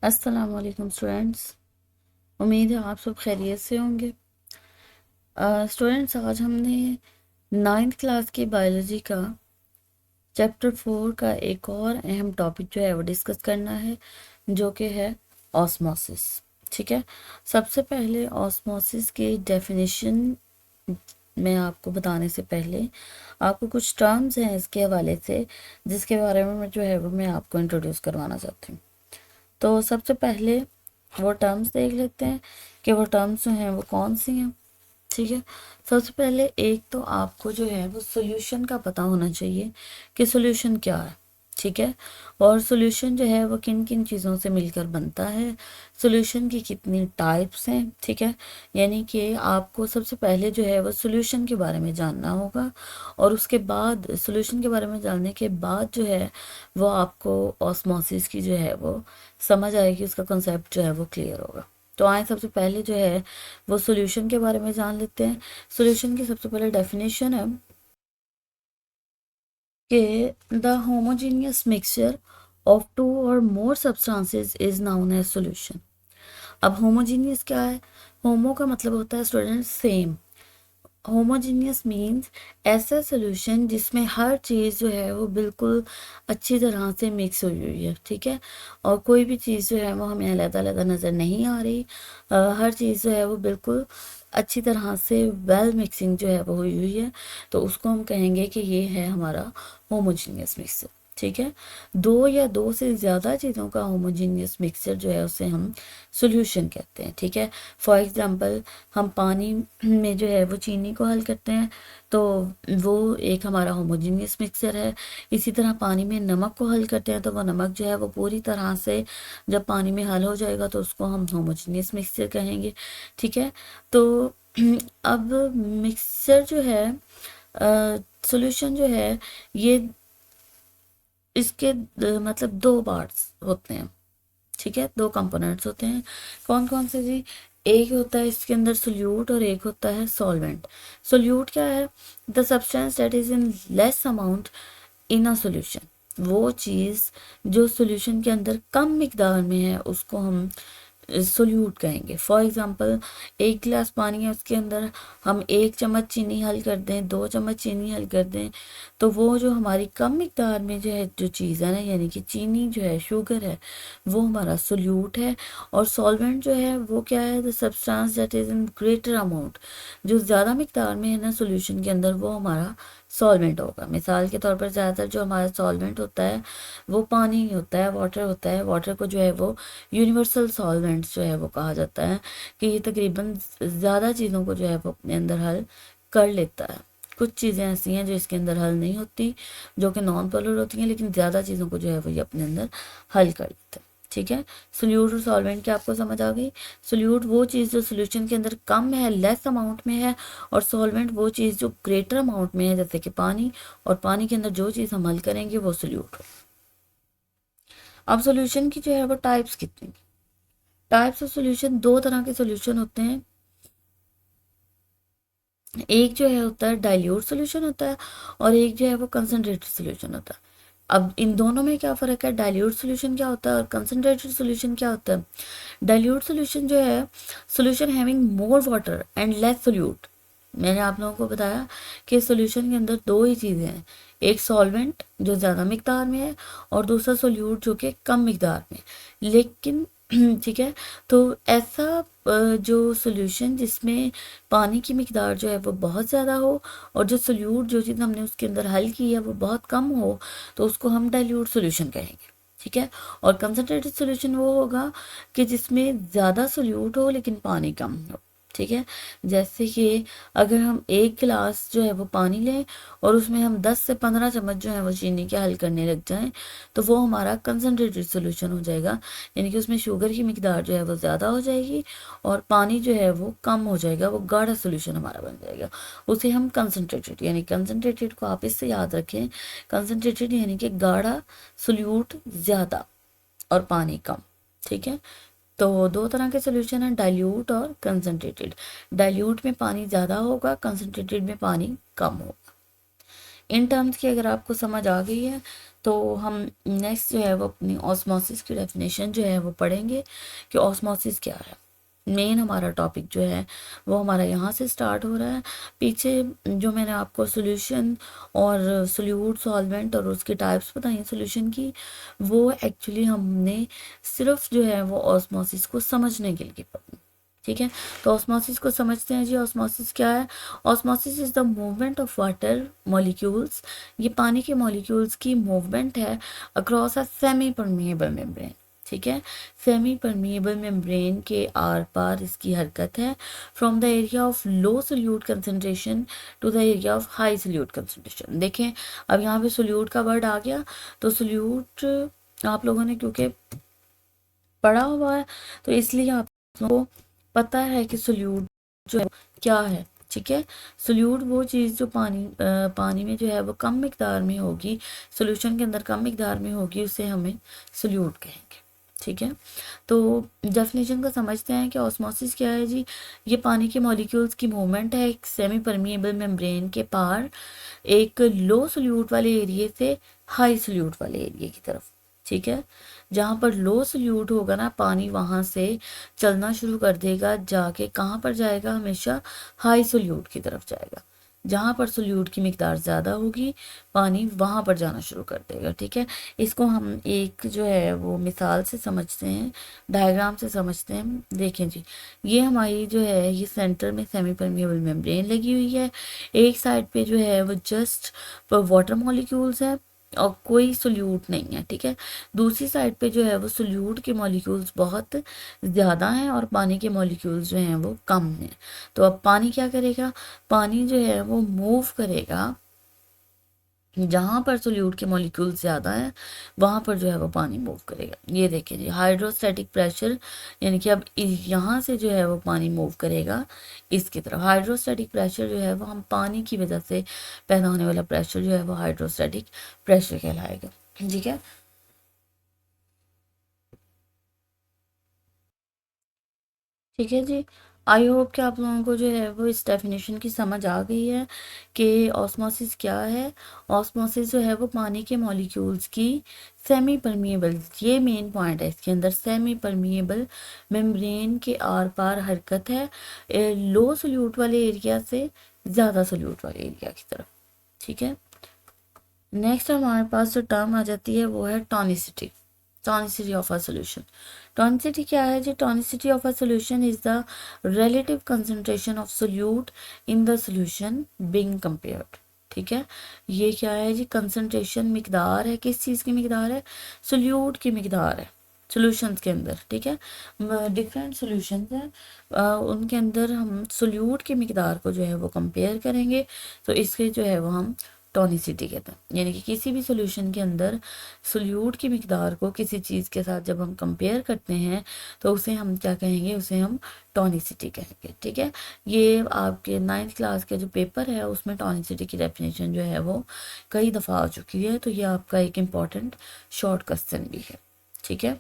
अस्सलाम वालेकुम स्टूडेंट्स। उम्मीद है आप सब खैरियत से होंगे। स्टूडेंट्स, आज हमने नाइन्थ क्लास की बायोलॉजी का चैप्टर 4 का एक और अहम टॉपिक जो है वो डिस्कस करना है, जो कि है ऑस्मोसिस। ठीक है, सबसे पहले ऑस्मोसिस की डेफिनेशन मैं आपको बताने से पहले आपको कुछ टर्म्स हैं इसके हवाले से, जिसके बारे में जो है वो मैं आपको इंट्रोड्यूस करवाना चाहती हूँ। तो सबसे पहले वो टर्म्स देख लेते हैं कि वो टर्म्स जो हैं वो कौन सी हैं। ठीक है, सबसे पहले एक तो आपको जो है वो सॉल्यूशन का पता होना चाहिए कि सॉल्यूशन क्या है। ठीक है, और सॉल्यूशन जो है वो किन किन चीज़ों से मिलकर बनता है, सॉल्यूशन की कितनी टाइप्स हैं। ठीक है, यानी कि आपको सबसे पहले जो है वो सॉल्यूशन के बारे में जानना होगा, और उसके बाद सॉल्यूशन के बारे में जानने के बाद जो है वो आपको ऑस्मोसिस की जो है वो समझ आएगी, उसका कंसेप्ट जो है वो क्लियर होगा। तो आए सबसे पहले जो है वो सॉल्यूशन के बारे में जान लेते हैं। सॉल्यूशन की सबसे पहले डेफिनेशन है कि the homogeneous mixture of two or more substances is known as solution. अब होमोजीनियस क्या है? होमो का मतलब होता है स्टूडेंट सेम। होमोजीनियस मीन्स ऐसा सोल्यूशन जिसमें हर चीज़ जो है वो बिल्कुल अच्छी तरह से मिक्स हुई हुई है। ठीक है, और कोई भी चीज़ जो है वो हमें अलग अलग नज़र नहीं आ रही। हर चीज़ जो है वो बिल्कुल अच्छी तरह से वेल मिक्सिंग जो है वो हुई हुई है, तो उसको हम कहेंगे कि ये है हमारा होमोजीनियस मिक्सचर। ठीक है, दो या दो से ज़्यादा चीज़ों का होमोजीनियस मिक्सचर जो है उसे हम सॉल्यूशन कहते हैं। ठीक है, फॉर एग्जांपल हम पानी में जो है वो चीनी को हल करते हैं, तो वो एक हमारा होमोजीनियस मिक्सचर है। इसी तरह पानी में नमक को हल करते हैं, तो वो नमक जो है वो पूरी तरह से जब पानी में हल हो जाएगा तो उसको हम होमोजीनियस मिक्सचर कहेंगे। ठीक है, तो अब मिक्सचर जो है, सॉल्यूशन जो है, ये इसके मतलब दो पार्ट्स होते हैं। ठीक है, दो कंपोनेंट्स होते हैं। कौन कौन से जी? एक होता है इसके अंदर सोल्यूट और एक होता है सॉल्वेंट। सोल्यूट क्या है? The substance that is in less amount in a solution. वो चीज़ जो सॉल्यूशन के अंदर कम मिकदार में है उसको हम सोल्यूट कहेंगे। फॉर एग्जांपल, एक गिलास पानी है, उसके अंदर हम 1 चम्मच चीनी हल कर दें, 2 चम्मच चीनी हल कर दें, तो वो जो हमारी कम मिकदार में जो है जो चीज़ है ना, यानी कि चीनी जो है, शुगर है, वो हमारा सोल्यूट है। और सॉल्वेंट जो है वो क्या है? The substance that is in greater amount. जो ज़्यादा मिकदार में है ना सॉल्यूशन के अंदर, वो हमारा सॉल्वेंट होगा। मिसाल के तौर पर ज़्यादातर जो हमारा सॉल्वेंट होता है वो पानी ही होता है, वाटर होता है। वाटर को जो है वो यूनिवर्सल सॉल्वेंट्स जो है वो कहा जाता है, कि ये तकरीबन ज़्यादा चीज़ों को जो है वो अपने अंदर हल कर लेता है। कुछ चीज़ें ऐसी हैं जो इसके अंदर हल नहीं होती, जो कि नॉन पोलर होती हैं, लेकिन ज़्यादा चीज़ों को जो है वो ये अपने अंदर हल कर लेता है। ठीक है, सोल्यूट और सॉल्वेंट की आपको समझ आ गई। सोल्यूट वो चीज़ जो सोल्यूशन के अंदर कम है, लेस अमाउंट में है, और सॉल्वेंट वो चीज़ जो ग्रेटर अमाउंट में है, जैसे कि पानी। और पानी के अंदर जो चीज़ हम हल करेंगे वो सोल्यूट हो। अब सोल्यूशन की जो है वो टाइप्स कितनी? टाइप्स ऑफ सॉल्यूशन, दो तरह के सॉल्यूशन होते हैं। एक जो है होता है डाइल्यूट सॉल्यूशन होता है, और एक जो है वो कंसंट्रेटेड सॉल्यूशन होता है। अब इन दोनों में क्या फ़र्क है? डाइल्यूट सॉल्यूशन क्या होता है और कंसंट्रेटेड सॉल्यूशन क्या होता है? डाइल्यूट सॉल्यूशन जो है, solution having more water and less solute. मैंने आप लोगों को बताया कि सॉल्यूशन के अंदर दो ही चीज़ें हैं, एक सॉल्वेंट जो ज़्यादा मिकदार में है, और दूसरा सोल्यूट जो कि कम मिकदार में। लेकिन ठीक है, तो ऐसा जो सॉल्यूशन जिसमें पानी की मिकदार जो है वो बहुत ज़्यादा हो, और जो सोल्यूट जो चीज़ हमने उसके अंदर हल की है वो बहुत कम हो, तो उसको हम डाइल्यूट सॉल्यूशन कहेंगे। ठीक है, और कंसनट्रेटेड सॉल्यूशन वो होगा कि जिसमें ज़्यादा सोल्यूट हो लेकिन पानी कम हो। ठीक है, जैसे कि अगर हम एक गिलास जो है वो पानी लें और उसमें हम 10 से 15 चम्मच जो है वो चीनी के हल करने लग जाएं, तो वो हमारा कंसनट्रेटेड सॉल्यूशन हो जाएगा। यानी कि उसमें शुगर की मिकदार जो है वो ज़्यादा हो जाएगी और पानी जो है वो कम हो जाएगा, वो गाढ़ा सॉल्यूशन हमारा बन जाएगा। उसे हम कंसनट्रेटेड, यानी कंसनट्रेटेड को आप इससे याद रखें, कंसनट्रेटेड यानी कि गाढ़ा, सोल्यूट ज़्यादा और पानी कम। ठीक है, तो दो तरह के सॉल्यूशन हैं, डाइल्यूट और कंसनट्रेटेड। डाइल्यूट में पानी ज़्यादा होगा, कंसनट्रेटेड में पानी कम होगा। इन टर्म्स की अगर आपको समझ आ गई है तो हम नेक्स्ट जो है वो अपनी ऑस्मोसिस की डेफिनेशन जो है वो पढ़ेंगे कि ऑस्मोसिस क्या है। मेन हमारा टॉपिक जो है वो हमारा यहाँ से स्टार्ट हो रहा है। पीछे जो मैंने आपको सोल्यूशन और सोल्यूट सॉल्वेंट और उसके टाइप्स बताई सोल्यूशन की, वो एक्चुअली हमने सिर्फ जो है वो ऑस्मोसिस को समझने के लिए पढ़ी। ठीक है, तो ऑस्मोसिस को समझते हैं जी। ऑस्मोसिस क्या है? Osmosis is the movement of water molecules, ये पानी के मॉलिक्यूल्स की मूवमेंट है across a semi permeable membrane. ठीक है, सेमी परमिएबल मेम्ब्रेन के आर पार इसकी हरकत है, from the area of low solute concentration to the area of high solute concentration. देखें, अब यहाँ पे सोल्यूट का वर्ड आ गया, तो सोल्यूट आप लोगों ने क्योंकि पढ़ा हुआ है तो इसलिए आप लोगों को पता है कि सोल्यूट जो है क्या है। ठीक है, सोल्यूट वो चीज़ जो पानी में जो है वो कम मिकदार में होगी, सोल्यूशन के अंदर कम मिकदार में होगी, उसे हमें सोल्यूट कहेंगे। ठीक है, तो डेफिनेशन को समझते हैं कि ऑस्मोसिस क्या है जी। ये पानी के मॉलिक्यूल्स की मूवमेंट है एक सेमी परमिएबल मेम्ब्रेन के पार, एक लो सोल्यूट वाले एरिया से हाई सोल्यूट वाले एरिया की तरफ। ठीक है, जहाँ पर लो सोल्यूट होगा ना, पानी वहाँ से चलना शुरू कर देगा, जाके कहाँ पर जाएगा? हमेशा हाई सोल्यूट की तरफ जाएगा। जहाँ पर सोल्यूट की मिकदार ज़्यादा होगी, पानी वहाँ पर जाना शुरू कर देगा। ठीक है, इसको हम एक जो है वो मिसाल से समझते हैं, डायग्राम से समझते हैं। देखें जी, ये हमारी जो है ये सेंटर में सेमी परमिएबल मेम्ब्रेन लगी हुई है। एक साइड पे जो है वो जस्ट वाटर मॉलिक्यूल्स है और कोई सोल्यूट नहीं है। ठीक है, दूसरी साइड पे जो है वो सोल्यूट के मॉलिक्यूल्स बहुत ज़्यादा हैं और पानी के मॉलिक्यूल्स जो हैं वो कम हैं। तो अब पानी क्या करेगा? पानी जो है वो मूव करेगा, जहाँ पर सोल्यूट के मॉलिक्यूल ज़्यादा हैं वहाँ पर जो है वो पानी मूव करेगा। ये देखिए जी, हाइड्रोस्टैटिक प्रेशर, यानी कि अब यहाँ से जो है वो पानी मूव करेगा इसकी तरफ। हाइड्रोस्टैटिक प्रेशर जो है वो हम पानी की वजह से पैदा होने वाला प्रेशर जो है वो हाइड्रोस्टैटिक प्रेशर कहलाएगा। ठीक है, ठीक है जी। आई होप कि आप लोगों को जो है वो इस डेफिनेशन की समझ आ गई है कि ऑस्मोसिस क्या है। ऑस्मोसिस जो है वो पानी के मॉलिक्यूल्स की सेमी परमिएबल, ये मेन पॉइंट है इसके अंदर, सेमी परमिएबल मेम्ब्रेन के आर पार हरकत है लो सोल्यूट वाले एरिया से ज़्यादा सोल्यूट वाले एरिया की तरफ। ठीक है, नेक्स्ट हमारे पास जो टर्म आ जाती है वो है टॉनिसिटी। टॉनिसिटी ऑफ अ सॉल्यूशन। टॉनिसिटी क्या है जी? Tonicity of a solution is the relative concentration of solute in the solution being compared. ठीक है, ये क्या है जी? कंसंट्रेशन, मिकदार है। किस चीज़ की मिकदार है? सोल्यूट की मिकदार है सॉल्यूशंस के अंदर। ठीक है, डिफरेंट सॉल्यूशंस हैं, उनके अंदर हम सोल्यूट की मिकदार को जो है वो कंपेयर करेंगे, तो इसके जो है वो हम टॉनिसिटी कहते हैं। यानी कि किसी भी सॉल्यूशन के अंदर सोल्यूट की मिकदार को किसी चीज़ के साथ जब हम कंपेयर करते हैं तो उसे हम क्या कहेंगे? उसे हम टॉनिसिटी कहेंगे। ठीक है, ये आपके 9th क्लास के जो पेपर है उसमें टॉनिसिटी की डेफिनेशन जो है वो कई दफ़ा आ चुकी है, तो ये आपका एक इम्पॉर्टेंट शॉर्ट क्वेश्चन भी है। ठीक है,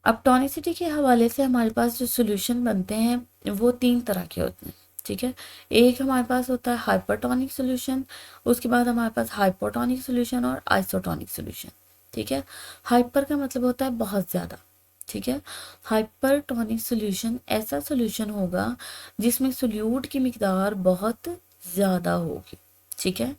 अब टॉनिसिटी के हवाले से हमारे पास जो सॉल्यूशन बनते हैं वो 3 तरह के होते हैं। ठीक है, एक हमारे पास होता है हाइपरटोनिक सॉल्यूशन, उसके बाद हमारे पास हाइपोटोनिक सॉल्यूशन और आइसोटोनिक सॉल्यूशन। ठीक है, हाइपर का मतलब होता है बहुत ज़्यादा। ठीक है, हाइपरटोनिक सॉल्यूशन ऐसा सॉल्यूशन होगा जिसमें सोल्यूट की मिकदार बहुत ज़्यादा होगी। ठीक है,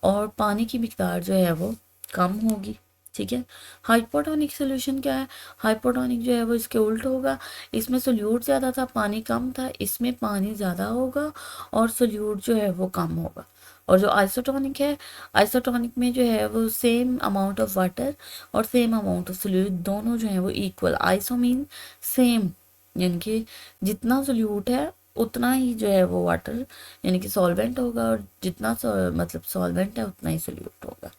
और पानी की मिकदार जो है वो कम होगी। ठीक है, हाइपोटोनिक सॉल्यूशन क्या है? हाइपोटोनिक जो है वो इसके उल्ट होगा, इसमें सोल्यूट ज़्यादा था, पानी कम था, इसमें पानी ज़्यादा होगा और सोल्यूट जो है वो कम होगा। और जो आइसोटोनिक है, आइसोटोनिक में जो है वो सेम अमाउंट ऑफ वाटर और सेम अमाउंट ऑफ सोल्यूट दोनों जो है वो इक्वल। आइसो मीन सेम, यानी कि जितना सोल्यूट है उतना ही जो है वो वाटर यानी कि सॉल्वेंट होगा, और जितना मतलब सॉल्वेंट है उतना ही सोल्यूट होगा।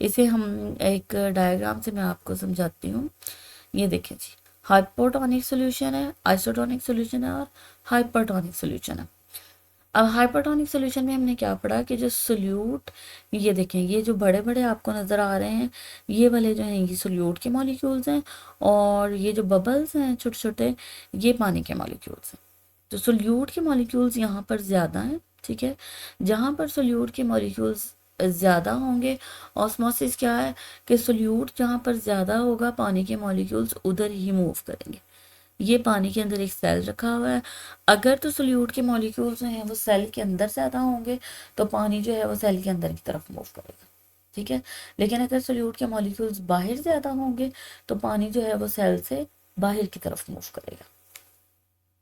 इसे हम एक डायग्राम से मैं आपको समझाती हूँ। ये देखिए जी, हाइपोटोनिक सॉल्यूशन है, आइसोटोनिक सॉल्यूशन है और हाइपरटोनिक सॉल्यूशन है। अब हाइपरटोनिक सॉल्यूशन में हमने क्या पढ़ा कि जो सोल्यूट, ये देखें, ये जो बड़े बड़े आपको नज़र आ रहे हैं ये वाले जो हैं ये सोल्यूट के मॉलिक्यूल्स हैं, और ये जो बबल्स हैं छोटे छोटे ये पानी के मॉलिक्यूल्स हैं। तो सोल्यूट के मॉलिक्यूल्स यहाँ पर ज़्यादा हैं। ठीक है, जहाँ पर सोल्यूट के मॉलिक्यूल्स ज़्यादा होंगे। ऑस्मोसिस क्या है कि सोल्यूट जहाँ पर ज़्यादा होगा पानी के मॉलिक्यूल्स उधर ही मूव करेंगे। ये पानी के अंदर एक सेल रखा हुआ है, अगर तो सोल्यूट के मॉलिक्यूल्स जो हैं वो सेल के अंदर ज़्यादा होंगे तो पानी जो है वो सेल के अंदर की तरफ मूव करेगा, ठीक है। लेकिन अगर सोल्यूट के मॉलिक्यूल्स बाहर ज़्यादा होंगे तो पानी जो है वो सेल से बाहर की तरफ मूव करेगा।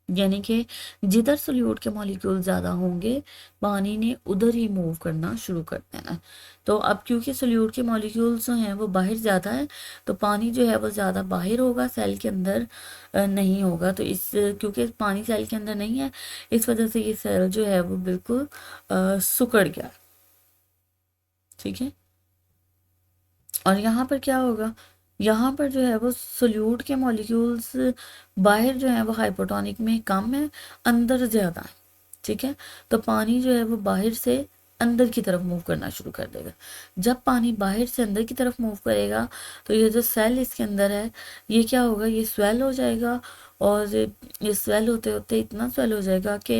यानी कि जिधर सोल्यूट के मॉलिक्यूल ज़्यादा होंगे पानी ने उधर ही मूव करना शुरू कर देना। तो अब क्योंकि सोल्यूट के मॉलिक्यूल्स जो हैं वो बाहर ज़्यादा है तो पानी जो है वो ज़्यादा बाहर होगा, सेल के अंदर नहीं होगा। तो इस क्योंकि पानी सेल के अंदर नहीं है इस वजह से ये सेल जो है वो बिल्कुल सिकुड़ गया, ठीक है। और यहाँ पर क्या होगा, यहाँ पर जो है वो सोल्यूट के मॉलिक्यूल्स बाहर जो है वो हाइपोटोनिक में कम है, अंदर ज़्यादा है, ठीक है। तो पानी जो है वो बाहर से अंदर की तरफ मूव करना शुरू कर देगा। जब पानी बाहर से अंदर की तरफ मूव करेगा तो ये जो सेल इसके अंदर है ये क्या होगा, ये स्वेल हो जाएगा। और ये स्वेल होते होते इतना स्वेल हो जाएगा कि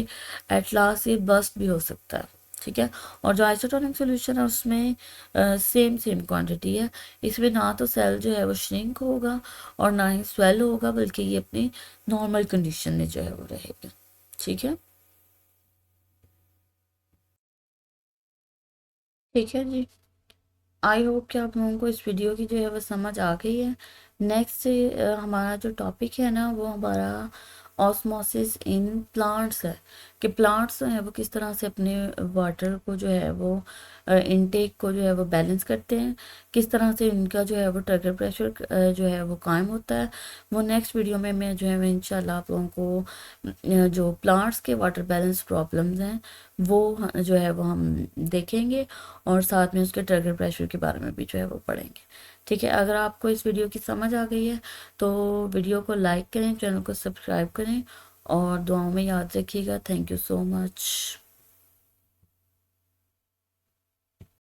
एट लास्ट ये बस्ट भी हो सकता है, ठीक है। और जो आइसोटोनिक सॉल्यूशन है उसमें सेम सेम क्वांटिटी है, इसमें ना तो सेल जो है वो श्रिंक होगा और ना ही स्वेल होगा, बल्कि ये अपनी नॉर्मल कंडीशन में जो है वो रहेगा, ठीक है। ठीक है जी, आई होप कि आप लोगों को इस वीडियो की जो है वो समझ आ गई है। नेक्स्ट हमारा जो टॉपिक है ना वो हमारा ऑस्मोसिस इन प्लांट्स है, कि प्लांट्स जो है वो किस तरह से अपने वाटर को जो है वो इनटेक को जो है वो बैलेंस करते हैं, किस तरह से इनका जो है वो टर्गर प्रेशर जो है वो कायम होता है। वो नेक्स्ट वीडियो में मैं जो है मैं इंशाल्लाह आप लोगों को जो प्लांट्स के वाटर बैलेंस प्रॉब्लम्स हैं वो जो है वो हम देखेंगे और साथ में उसके टर्गर प्रेशर के बारे में भी जो है वो पढ़ेंगे, ठीक है। अगर आपको इस वीडियो की समझ आ गई है तो वीडियो को लाइक करें, चैनल को सब्सक्राइब करें और दुआओं में याद रखिएगा। Thank you so much.